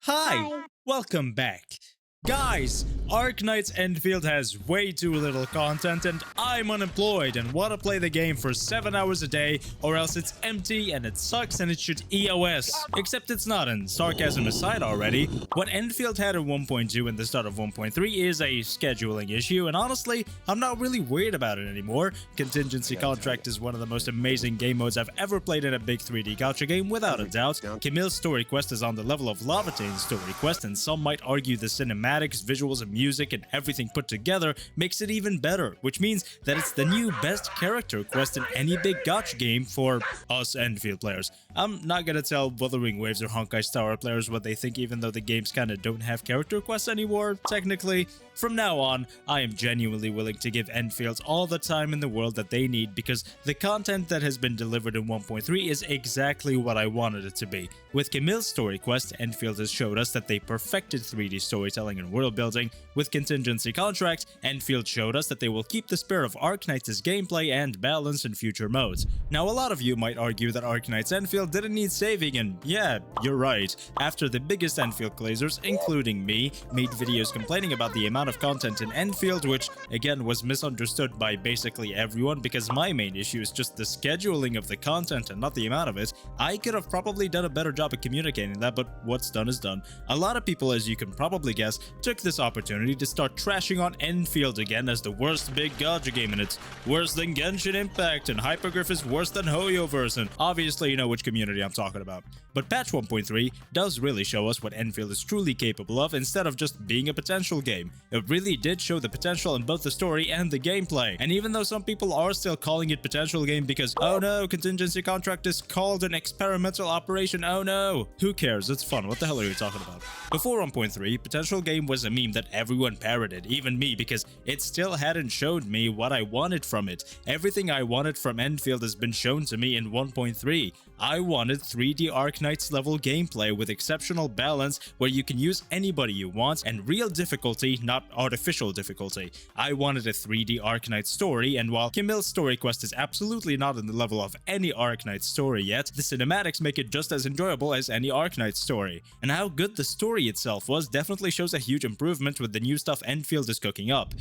Hi, Hi. welcome back. Guys, Arknights Endfield has way too little content and I'm unemployed and want to play the game for 7 hours a day or else it's empty and it sucks and it should EOS. Except it's not, and sarcasm aside already, what Endfield had in 1.2 and the start of 1.3 is a scheduling issue, and honestly, I'm not really worried about it anymore. Contingency Contract is one of the most amazing game modes I've ever played in a big 3D gacha game, without a doubt. Camille's story quest is on the level of Lavatane's story quest, and some might argue the cinematics, visuals, and music and everything put together makes it even better, which means that it's the new best character quest in any big gacha game for us Endfield players. I'm not gonna tell Wuthering Waves or Honkai Star players what they think, even though the games kinda don't have character quests anymore, technically. From now on, I am genuinely willing to give Endfield all the time in the world that they need, because the content that has been delivered in 1.3 is exactly what I wanted it to be. With Camille's story quest, Endfield has showed us that they perfected 3D storytelling and world building. With Contingency Contract, Endfield showed us that they will keep the spirit of Arknights' gameplay and balance in future modes. Now, a lot of you might argue that Arknights Endfield didn't need saving, and yeah, you're right. After the biggest Endfield glazers, including me, made videos complaining about the amount of content in Endfield, which again was misunderstood by basically everyone because my main issue is just the scheduling of the content and not the amount of it, I could have probably done a better job at communicating that, but what's done is done. A lot of people, as you can probably guess, took this opportunity to start trashing on Endfield again as the worst big gacha game, and it's worse than Genshin Impact, and Hypergryph is worse than Hoyoverse, and obviously you know which community I'm talking about. But patch 1.3 does really show us what Endfield is truly capable of instead of just being a potential game. It really did show the potential in both the story and the gameplay, and even though some people are still calling it potential game because, oh no, Contingency Contract is called an experimental operation, oh no, who cares, it's fun, what the hell are you talking about? Before 1.3, potential game was a meme that everyone parroted, even me, because it still hadn't showed me what I wanted from it. Everything I wanted from Endfield has been shown to me in 1.3. I wanted 3D Arknights level gameplay with exceptional balance where you can use anybody you want and real difficulty, not artificial difficulty. I wanted a 3D Arknights story, and while Camille's story quest is absolutely not on the level of any Arknights story yet, the cinematics make it just as enjoyable as any Arknights story. And how good the story itself was definitely shows a huge improvement with the new stuff Endfield is cooking up.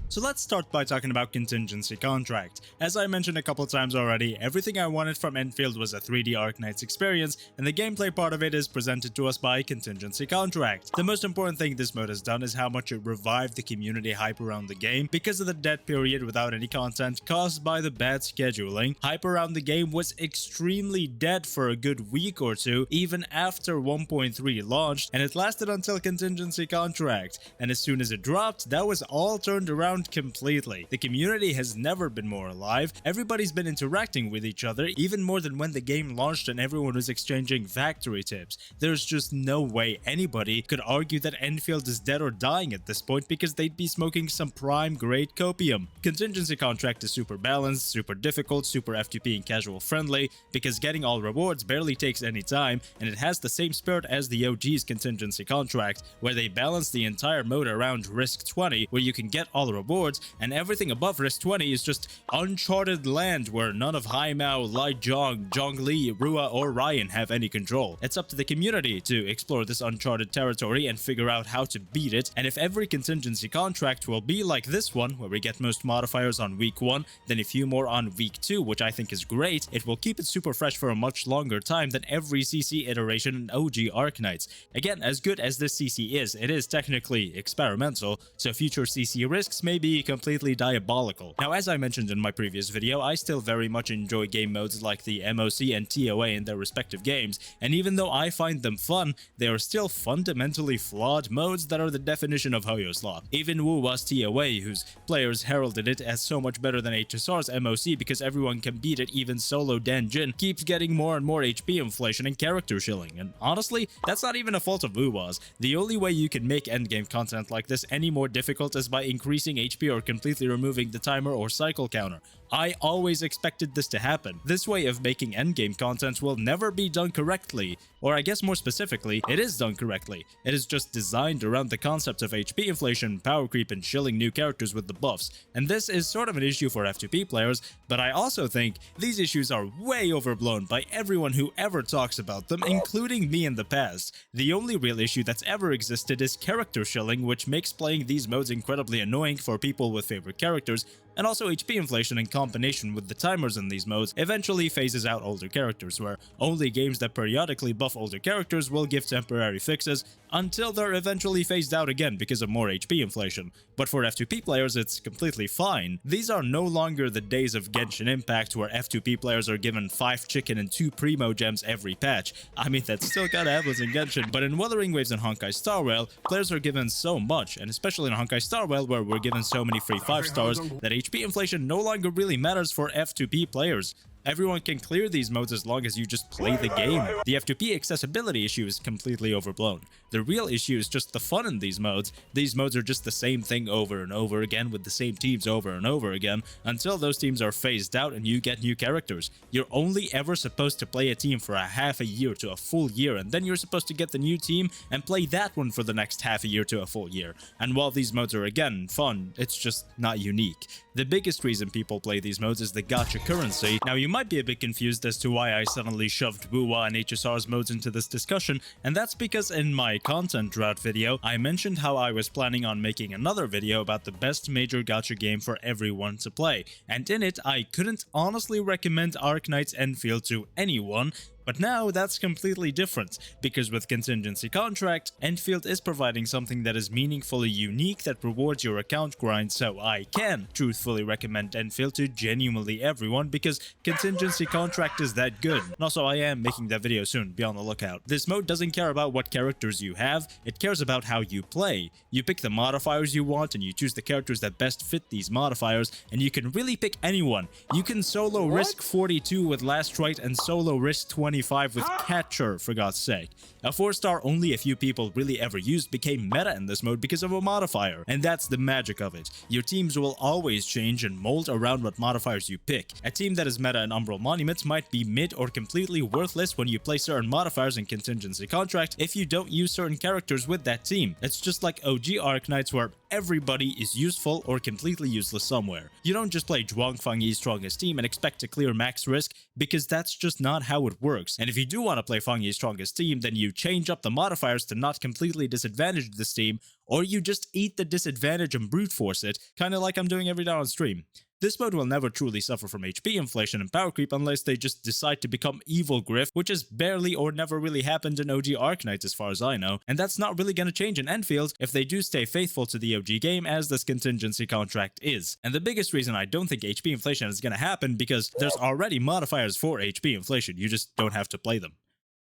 So let's start by talking about Contingency Contract. As I mentioned a couple times already, everything I wanted from Endfield was a 3D Arknights experience, and the gameplay part of it is presented to us by Contingency Contract. The most important thing this mode has done is how much it revived the community hype around the game. Because of the dead period without any content caused by the bad scheduling, hype around the game was extremely dead for a good week or two, even after 1.3 launched, and it lasted until Contingency Contract. And as soon as it dropped, that was all turned around completely. The community has never been more alive. Everybody's been interacting with each other, even more than when the game launched and everyone was exchanging factory tips. There's just no way anybody could argue that Endfield is dead or dying at this point, because they'd be smoking some prime grade copium. Contingency Contract is super balanced, super difficult, super FTP and casual friendly, because getting all rewards barely takes any time, and it has the same spirit as the OG's Contingency Contract, where they balance the entire mode around risk 20, where you can get all rewards, and everything above risk 20 is just uncharted land where none of Haimao, Light Zhong, Zhongli, Rua, or Ryan have any control. It's up to the community to explore this uncharted territory and figure out how to beat it, and if every Contingency Contract will be like this one, where we get most modifiers on week 1, then a few more on week 2, which I think is great, it will keep it super fresh for a much longer time than every CC iteration in OG Arknights. Again, as good as this CC is, it is technically experimental, so future CC risks may be completely diabolical. Now, as I mentioned in my previous video, I still very much enjoy game modes like the MOC and TOA in their respective games, and even though I find them fun, they are still fundamentally flawed modes that are the definition of Hoyo slot. Even Wuwa's TOA, whose players heralded it as so much better than HSR's MOC because everyone can beat it, even solo Danjin, keeps getting more and more HP inflation and character shilling, and honestly, that's not even a fault of Wuwa's. The only way you can make endgame content like this any more difficult is by increasing HP or completely removing the timer or cycle counter. I always expected this to happen. This way of making endgame content will never be done correctly. Or I guess more specifically, it is done correctly. It is just designed around the concept of HP inflation, power creep, and chilling new characters with the buffs. And this is sort of an issue for F2P players, but I also think these issues are way overblown by everyone who ever talks about them, including me in the past. The only real issue that's ever existed is character shilling, which makes playing these modes incredibly annoying for people with favorite characters, and also HP inflation in combination with the timers in these modes eventually phases out older characters, where only games that periodically buff older characters will give temporary fixes until they're eventually phased out again because of more HP inflation. But for F2P players, it's completely fine. These are no longer the days of Genshin Impact where F2P players are given 5 chicken and 2 primo gems every patch. I mean, that still kinda happens in Genshin, but in Wuthering Waves and Honkai Star Rail, players are given so much, and especially in Honkai Star Rail where we're given so many free 5 stars, that HP inflation no longer really matters for F2P players. Everyone can clear these modes as long as you just play the game. The F2P accessibility issue is completely overblown. The real issue is just the fun in these modes. These modes are just the same thing over and over again with the same teams over and over again until those teams are phased out and you get new characters. You're only ever supposed to play a team for a half a year to a full year, and then you're supposed to get the new team and play that one for the next half a year to a full year. And while these modes are again fun, it's just not unique. The biggest reason people play these modes is the gacha currency. Now, you might be a bit confused as to why I suddenly shoved Wuwa and HSR's modes into this discussion, and that's because in my content drought video, I mentioned how I was planning on making another video about the best major gacha game for everyone to play, and in it, I couldn't honestly recommend Arknights Endfield to anyone. But now that's completely different, because with Contingency Contract, Endfield is providing something that is meaningfully unique that rewards your account grind, so I can truthfully recommend Endfield to genuinely everyone because Contingency Contract is that good. And also, I am making that video soon, be on the lookout. This mode doesn't care about what characters you have, it cares about how you play. You pick the modifiers you want and you choose the characters that best fit these modifiers, and you can really pick anyone. You can solo Risk 42 with Last Right and solo Risk 25 with Catcher, for God's sake. A 4-star only a few people really ever used became meta in this mode because of a modifier, and that's the magic of it. Your teams will always change and mold around what modifiers you pick. A team that is meta in Umbral Monuments might be mid or completely worthless when you play certain modifiers in Contingency Contract if you don't use certain characters with that team. It's just like OG Arknights where everybody is useful or completely useless somewhere. You don't just play Zhuangfang Yi's strongest team and expect to clear max risk, because that's just not how it works. And if you do want to play Fang Yi's strongest team, then you change up the modifiers to not completely disadvantage this team, or you just eat the disadvantage and brute force it, kinda like I'm doing every day on stream. This mode will never truly suffer from HP inflation and power creep unless they just decide to become evil Griff, which has barely or never really happened in OG Arknights as far as I know, and that's not really gonna change in Endfield if they do stay faithful to the OG game as this Contingency Contract is. And the biggest reason I don't think HP inflation is gonna happen because there's already modifiers for HP inflation, you just don't have to play them.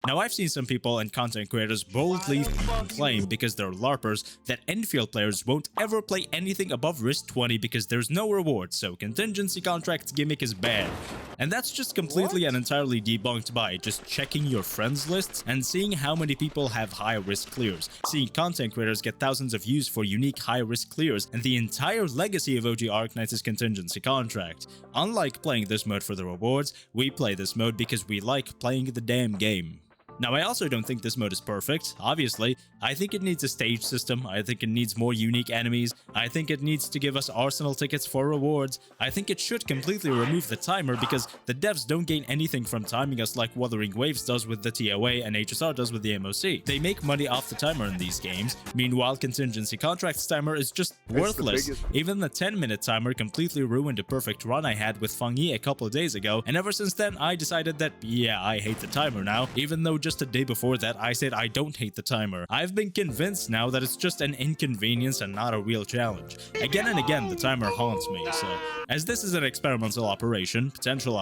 Now, I've seen some people and content creators boldly claim, because they're LARPers, that Endfield players won't ever play anything above risk 20 because there's no reward, so Contingency Contract's gimmick is bad. And that's just completely and entirely debunked by just checking your friends lists and seeing how many people have high risk clears, seeing content creators get thousands of views for unique high risk clears, and the entire legacy of OG Arknights is Contingency Contract. Unlike playing this mode for the rewards, we play this mode because we like playing the damn game. Now, I also don't think this mode is perfect, obviously. I think it needs a stage system, I think it needs more unique enemies, I think it needs to give us arsenal tickets for rewards, I think it should completely remove the timer because the devs don't gain anything from timing us like Wuthering Waves does with the TOA and HSR does with the MOC. They make money off the timer in these games, meanwhile Contingency Contract's timer is just worthless. Even the 10-minute timer completely ruined a perfect run I had with Fang Yi a couple of days ago, and ever since then I decided that, yeah, I hate the timer now, even though just a day before that I said I don't hate the timer. I've been convinced now that it's just an inconvenience and not a real challenge. Again and again the timer haunts me, so as this is an experimental operation, potential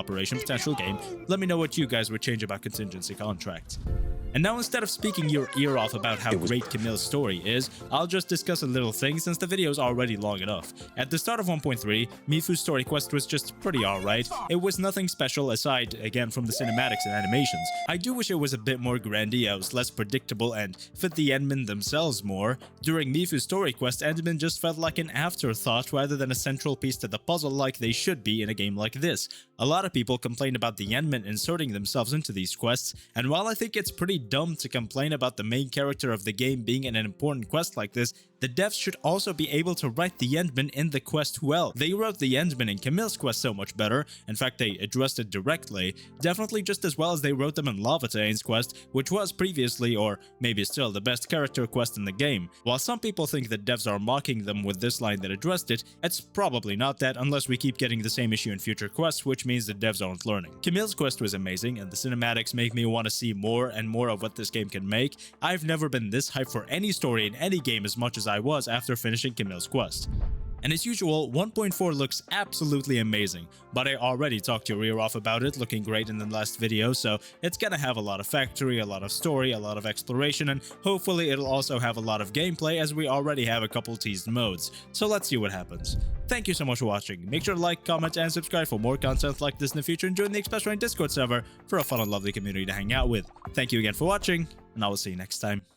game, let me know what you guys would change about Contingency Contract. And now, instead of speaking your ear off about how great Camille's story is, I'll just discuss a little thing since the video is already long enough. At the start of 1.3, Mifu's story quest was just pretty alright. It was nothing special aside, again, from the cinematics and animations. I do wish it was a bit bit more grandiose, less predictable, and fit the endmen themselves more. During Mifu's story quest, endmen just felt like an afterthought rather than a central piece to the puzzle like they should be in a game like this. A lot of people complain about the endmen inserting themselves into these quests, and while I think it's pretty dumb to complain about the main character of the game being in an important quest like this, the devs should also be able to write the endmen in the quest well. They wrote the endmen in Camille's quest so much better, in fact they addressed it directly, definitely just as well as they wrote them in Lavatane's quest, which was previously, or maybe still, the best character quest in the game. While some people think that devs are mocking them with this line that addressed it, it's probably not that unless we keep getting the same issue in future quests, which means the devs aren't learning. Camille's quest was amazing, and the cinematics make me want to see more and more of what this game can make. I've never been this hyped for any story in any game as much as I was after finishing Camille's quest. And as usual, 1.4 looks absolutely amazing, but I already talked your ear off about it looking great in the last video, so it's gonna have a lot of factory, a lot of story, a lot of exploration, and hopefully it'll also have a lot of gameplay as we already have a couple teased modes. So let's see what happens. Thank you so much for watching. Make sure to like, comment, and subscribe for more content like this in the future, and join the Express Rank Discord server for a fun and lovely community to hang out with. Thank you again for watching, and I will see you next time.